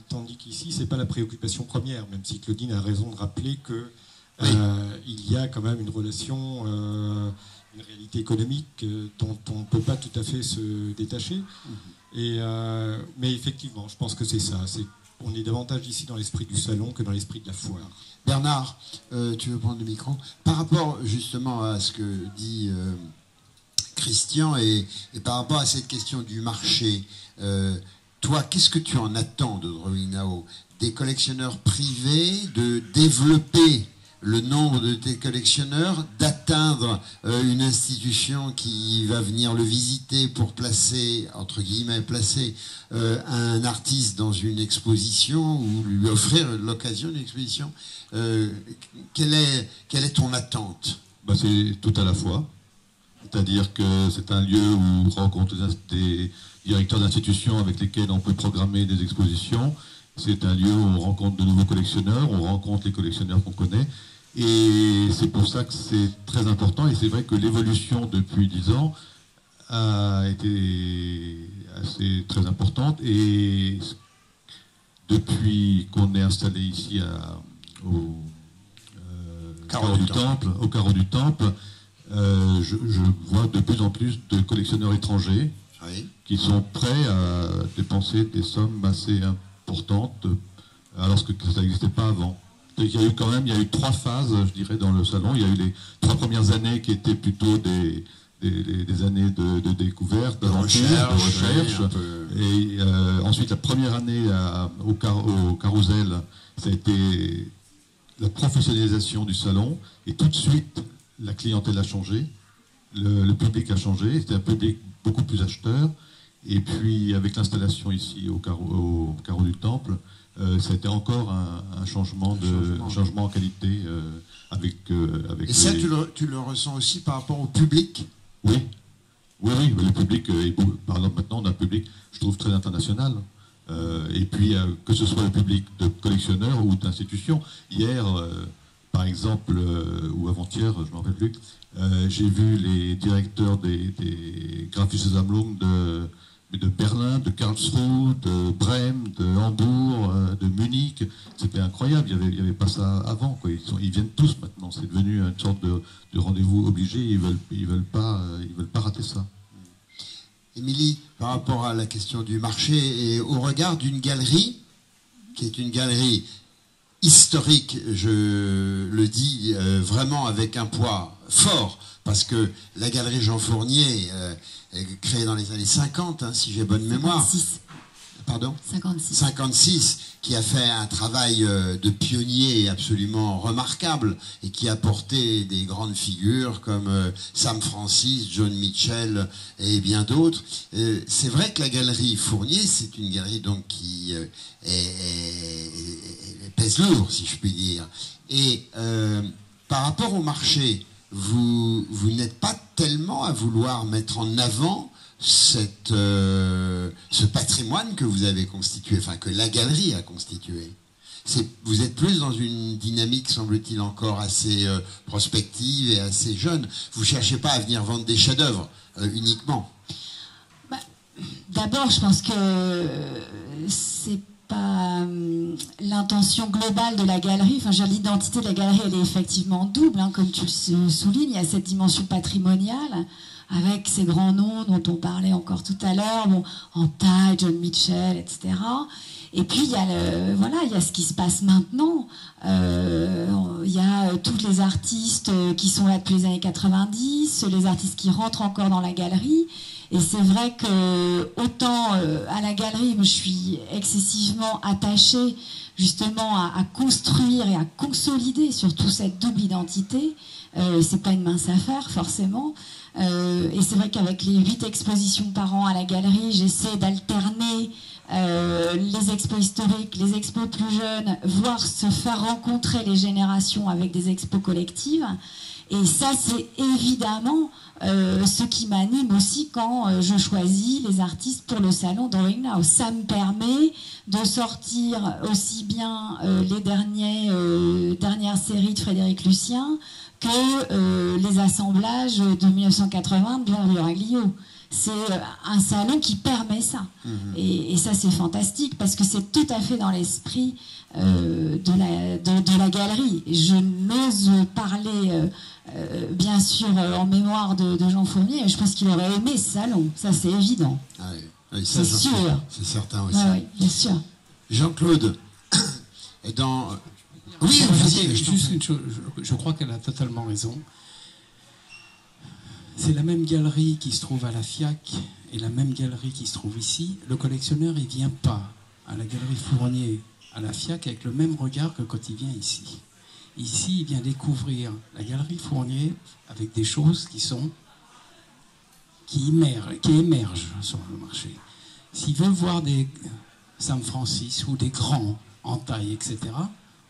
tandis qu'ici c'est pas la préoccupation première, même si Claudine a raison de rappeler que oui. Il y a quand même une relation, une réalité économique dont on ne peut pas tout à fait se détacher. Mais effectivement, je pense que c'est ça. On est davantage ici dans l'esprit du salon que dans l'esprit de la foire. Bernard, tu veux prendre le micro? Par rapport justement à ce que dit Christian et par rapport à cette question du marché, toi, qu'est-ce que tu en attends de Drawing Now? Des collectionneurs privés, de développer le nombre de tes collectionneurs, d'atteindre une institution qui va venir le visiter pour placer, entre guillemets, un artiste dans une exposition ou lui offrir l'occasion d'une exposition. Quelle est ton attente? C'est tout à la fois. C'est-à-dire que c'est un lieu où on rencontre des directeurs d'institutions avec lesquels on peut programmer des expositions. C'est un lieu où on rencontre de nouveaux collectionneurs, on rencontre les collectionneurs qu'on connaît. Et c'est pour ça que c'est très important. Et c'est vrai que l'évolution depuis 10 ans a été très importante. Et depuis qu'on est installé ici au Carreau du Temple, je vois de plus en plus de collectionneurs étrangers qui sont prêts à dépenser des sommes assez importantes alors que ça n'existait pas avant. Il y a eu 3 phases, je dirais, dans le salon. Il y a eu les 3 premières années qui étaient plutôt des années de découverte, d'aventure, de recherche. Et ensuite, la première année au Carousel, ça a été la professionnalisation du salon. Et tout de suite, la clientèle a changé, le public a changé. C'était un public beaucoup plus acheteur. Et puis, avec l'installation ici au Carreau du Temple, ça a été encore un changement en qualité avec et ça, tu le ressens aussi par rapport au public? Oui, le public, par exemple, maintenant, on a un public, je trouve, très international. Et puis, que ce soit le public de collectionneurs ou d'institutions. Hier, par exemple, ou avant-hier, je ne me rappelle plus, j'ai vu les directeurs des Grafische Sammlung mais de Berlin, de Karlsruhe, de Brême, de Hambourg, de Munich. C'était incroyable, il n'y avait pas ça avant, quoi. Ils viennent tous maintenant, c'est devenu une sorte de rendez-vous obligé, ils veulent pas rater ça. Émilie, par rapport à la question du marché et au regard d'une galerie, qui est une galerie historique, je le dis vraiment avec un poids fort, parce que la galerie Jean Fournier, créée dans les années 50, hein, si j'ai bonne mémoire. 56. Pardon ? 56. 56, qui a fait un travail de pionnier absolument remarquable et qui a porté des grandes figures comme Sam Francis, John Mitchell et bien d'autres. C'est vrai que la galerie Fournier, c'est une galerie donc qui pèse lourd, si je puis dire. Et par rapport au marché, vous n'êtes pas tellement à vouloir mettre en avant ce patrimoine que vous avez constitué, enfin que la galerie a constitué. Vous êtes plus dans une dynamique, semble-t-il, encore assez prospective et assez jeune. Vous ne cherchez pas à venir vendre des chefs-d'œuvre uniquement. D'abord, je pense que c'est pas l'intention globale de la galerie. Enfin, l'identité de la galerie, elle est effectivement double, hein, comme tu le soulignes. Il y a cette dimension patrimoniale, avec ces grands noms dont on parlait encore tout à l'heure, bon, Antaille, John Mitchell, etc. Et puis il y a ce qui se passe maintenant. Il y a tous les artistes qui sont là depuis les années 90, les artistes qui rentrent encore dans la galerie. Et c'est vrai que autant à la galerie, je suis excessivement attachée justement à construire et à consolider surtout cette double identité. C'est pas une mince affaire forcément. Et c'est vrai qu'avec les 8 expositions par an à la galerie, j'essaie d'alterner les expos historiques, les expos plus jeunes, voire se faire rencontrer les générations avec des expos collectives. Et ça, c'est évidemment ce qui m'anime aussi quand je choisis les artistes pour le salon Drawing Now. Ça me permet de sortir aussi bien les dernières séries de Frédéric Lucien que les assemblages de 1980 de Bernard Duraglio. C'est un salon qui permet ça. Et ça, c'est fantastique parce que c'est tout à fait dans l'esprit de la galerie. Je n'ose parler, bien sûr, en mémoire de Jean Fournier. Je pense qu'il aurait aimé ce salon. Ça, c'est évident. Ah oui, c'est sûr. C'est certain aussi. Oui, bien sûr. Jean-Claude, est dans... Oui, juste une chose. Je crois qu'elle a totalement raison. C'est la même galerie qui se trouve à la FIAC et la même galerie qui se trouve ici. Le collectionneur, il ne vient pas à la galerie Fournier, à la FIAC, avec le même regard que quand il vient ici. Ici, il vient découvrir la galerie Fournier avec des choses qui émergent sur le marché. S'il veut voir des Sam Francis ou des grands en taille, etc.,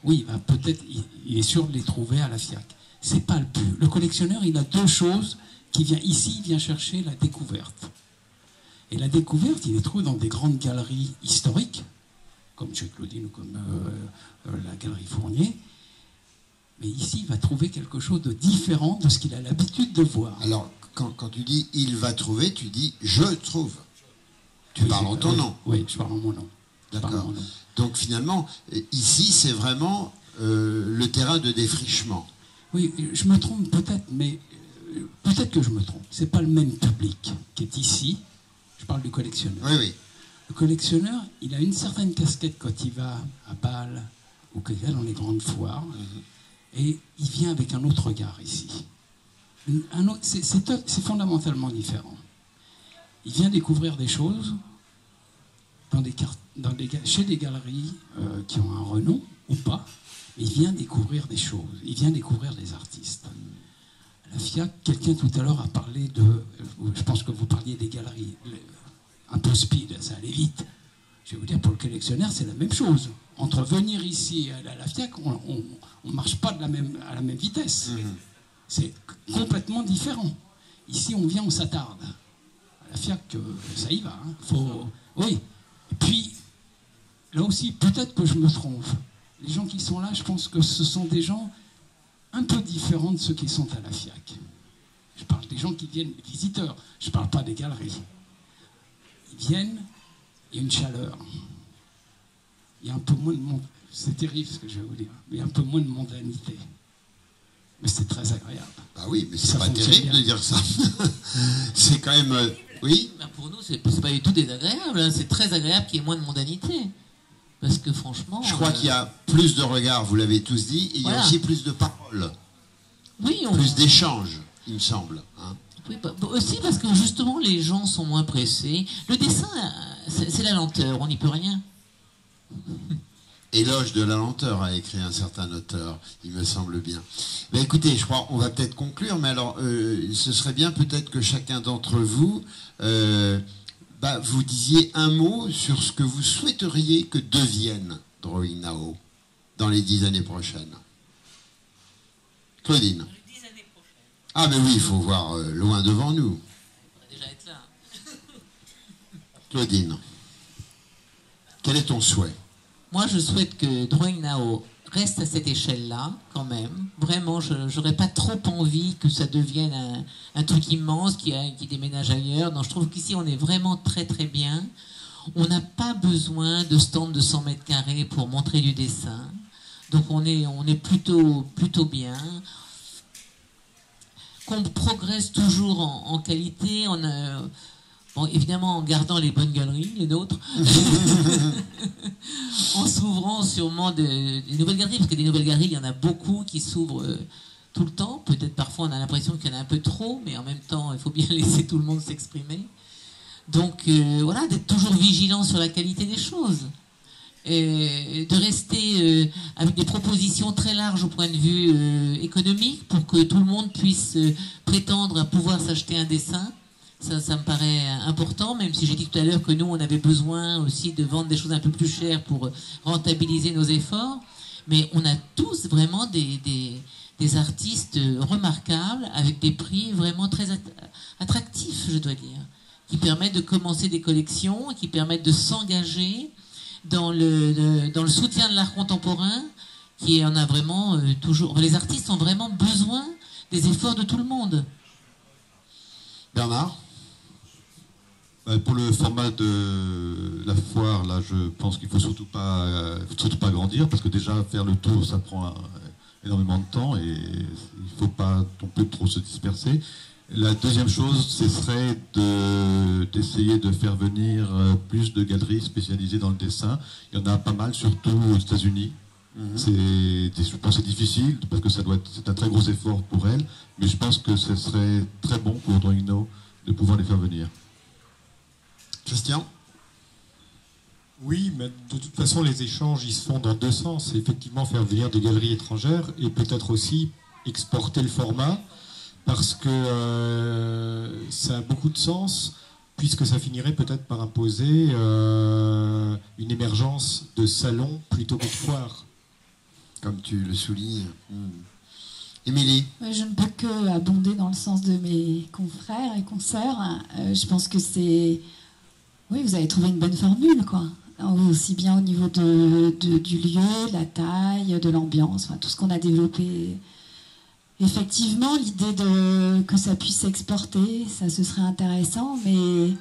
oui, peut-être, il est sûr de les trouver à la FIAC. C'est pas le but. Le collectionneur, il a 2 choses qui vient ici, il vient chercher la découverte. Et la découverte, il les trouve dans des grandes galeries historiques, comme chez Claudine ou comme la galerie Fournier. Mais ici, il va trouver quelque chose de différent de ce qu'il a l'habitude de voir. Alors, quand tu dis « il va trouver », tu dis « je trouve ». Tu parles en ton nom. Oui, je parle en mon nom. D'accord. Donc finalement, ici, c'est vraiment le terrain de défrichement. Oui, je me trompe peut-être, mais peut-être que je me trompe. C'est pas le même public qui est ici. Je parle du collectionneur. Oui, oui. Le collectionneur, il a une certaine casquette quand il va à Bâle ou qu'il va dans les grandes foires, et il vient avec un autre regard ici. C'est fondamentalement différent. Il vient découvrir des choses chez des galeries qui ont un renom ou pas. Il vient découvrir des choses, il vient découvrir des artistes. À la FIAC, quelqu'un tout à l'heure a parlé je pense que vous parliez des galeries, un peu speed, ça allait vite. Je vais vous dire, pour le collectionneur, c'est la même chose. Entre venir ici et aller à la FIAC, on ne marche pas à la même vitesse. C'est complètement différent. Ici, on vient, on s'attarde. À la FIAC, ça y va. Oui. Et puis, là aussi, peut-être que je me trompe. Les gens qui sont là, je pense que ce sont des gens un peu différents de ceux qui sont à la FIAC. Je parle des gens qui viennent, des visiteurs. Je ne parle pas des galeries. viennent, il y a une chaleur. Il y a un peu moins de monde. C'est terrible ce que je vais vous dire. Mais il y a un peu moins de mondanité. Mais c'est très agréable. Bah oui, mais c'est pas terrible de dire ça. C'est quand même... oui. Ben pour nous, c'est pas du tout désagréable. Hein. C'est très agréable qu'il y ait moins de mondanité. Parce que franchement... Je crois qu'il y a plus de regards, vous l'avez tous dit, et il y a aussi plus de paroles. Oui, plus d'échanges, il me semble. Hein. Oui, aussi parce que justement, les gens sont moins pressés. Le dessin, c'est la lenteur, on n'y peut rien. Éloge de la lenteur, a écrit un certain auteur, il me semble bien. Mais écoutez, je crois qu'on va peut-être conclure, mais alors, ce serait bien peut-être que chacun d'entre vous, vous disiez un mot sur ce que vous souhaiteriez que devienne Drawing Now dans les 10 années prochaines. Claudine. Ah, mais oui, il faut voir loin devant nous. On va déjà être là. Claudine, quel est ton souhait? Moi, je souhaite que Drawing Now reste à cette échelle-là, quand même. Vraiment, je n'aurais pas trop envie que ça devienne un truc immense qui déménage ailleurs. Non, je trouve qu'ici, on est vraiment très, très bien. On n'a pas besoin de stand de 100 mètres carrés pour montrer du dessin. Donc, on est plutôt bien. Qu'on progresse toujours en qualité. Bon, évidemment, en gardant les bonnes galeries, les nôtres, en s'ouvrant sûrement des nouvelles galeries, parce que des nouvelles galeries, il y en a beaucoup qui s'ouvrent tout le temps. Peut-être parfois on a l'impression qu'il y en a un peu trop, mais en même temps, il faut bien laisser tout le monde s'exprimer. Donc voilà, d'être toujours vigilant sur la qualité des choses. Et de rester avec des propositions très larges au point de vue économique, pour que tout le monde puisse prétendre à pouvoir s'acheter un dessin. Ça me paraît important, même si j'ai dit tout à l'heure que nous, on avait besoin aussi de vendre des choses un peu plus chères pour rentabiliser nos efforts. Mais on a tous vraiment des artistes remarquables, avec des prix vraiment très attractifs, je dois dire, qui permettent de commencer des collections, qui permettent de s'engager dans le soutien de l'art contemporain, qui en a vraiment toujours... Les artistes ont vraiment besoin des efforts de tout le monde. Bernard ? Pour le format de la foire, là, je pense qu'il ne faut surtout pas grandir, parce que déjà, faire le tour, ça prend énormément de temps, et il ne faut pas non plus trop se disperser. La deuxième chose, ce serait d'essayer de faire venir plus de galeries spécialisées dans le dessin. Il y en a pas mal, surtout aux États-Unis. Je pense que c'est difficile, parce que c'est un très gros effort pour elles, mais je pense que ce serait très bon pour Drawing Now de pouvoir les faire venir. Christian ? Oui, mais de toute façon, les échanges, ils se font dans deux sens. Effectivement, faire venir des galeries étrangères et peut-être aussi exporter le format, parce que ça a beaucoup de sens, puisque ça finirait peut-être par imposer une émergence de salons plutôt que de foires. Comme tu le soulignes. Émilie ? Je ne peux que abonder dans le sens de mes confrères et consoeurs. Je pense que c'est... Oui, vous avez trouvé une bonne formule, quoi. Aussi bien au niveau du lieu, de la taille, de l'ambiance, enfin, tout ce qu'on a développé. Effectivement, l'idée que ça puisse s'exporter, ça, ce serait intéressant, mais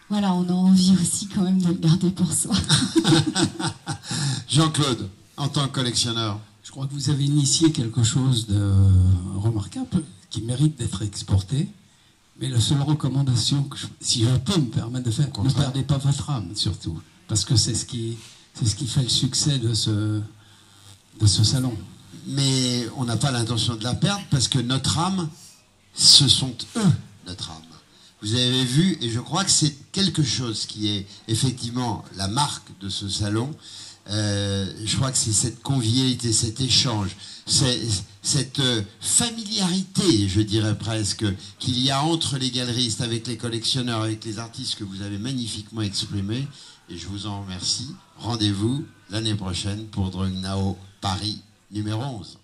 voilà, on a envie aussi quand même de le garder pour soi. Jean-Claude, en tant que collectionneur. Je crois que vous avez initié quelque chose de remarquable qui mérite d'être exporté. Mais la seule recommandation, si je peux me permettre de faire, ne perdez pas votre âme, surtout. Parce que c'est ce qui fait le succès de ce salon. Mais on n'a pas l'intention de la perdre, parce que notre âme, ce sont eux, notre âme. Vous avez vu, et je crois que c'est quelque chose qui est effectivement la marque de ce salon. Je crois que c'est cette convivialité, cet échange, cette familiarité, je dirais presque, qu'il y a entre les galeristes, avec les collectionneurs, avec les artistes que vous avez magnifiquement exprimés. Et je vous en remercie. Rendez-vous l'année prochaine pour Drawing Now Paris numéro 11.